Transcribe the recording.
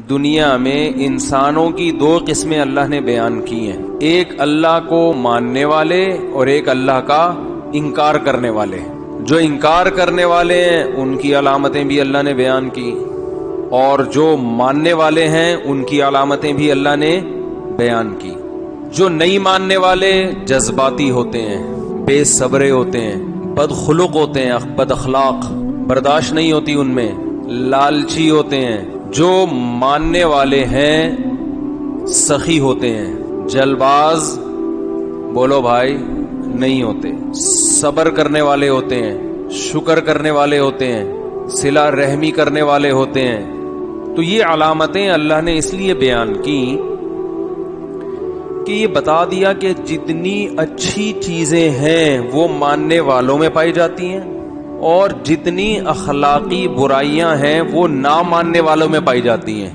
دنیا میں انسانوں کی دو قسمیں اللہ نے بیان کی ہیں، ایک اللہ کو ماننے والے اور ایک اللہ کا انکار کرنے والے۔ جو انکار کرنے والے ہیں ان کی علامتیں بھی اللہ نے بیان کی، اور جو ماننے والے ہیں ان کی علامتیں بھی اللہ نے بیان کی۔ جو نہیں ماننے والے جذباتی ہوتے ہیں، بے صبرے ہوتے ہیں، بد خلق ہوتے ہیں، بد اخلاق، برداشت نہیں ہوتی ان میں، لالچی ہوتے ہیں۔ جو ماننے والے ہیں سخی ہوتے ہیں، جلباز بولو بھائی نہیں ہوتے، صبر کرنے والے ہوتے ہیں، شکر کرنے والے ہوتے ہیں، صلہ رحمی کرنے والے ہوتے ہیں۔ تو یہ علامتیں اللہ نے اس لیے بیان کی کہ یہ بتا دیا کہ جتنی اچھی چیزیں ہیں وہ ماننے والوں میں پائی جاتی ہیں، اور جتنی اخلاقی برائیاں ہیں وہ نہ ماننے والوں میں پائی جاتی ہیں۔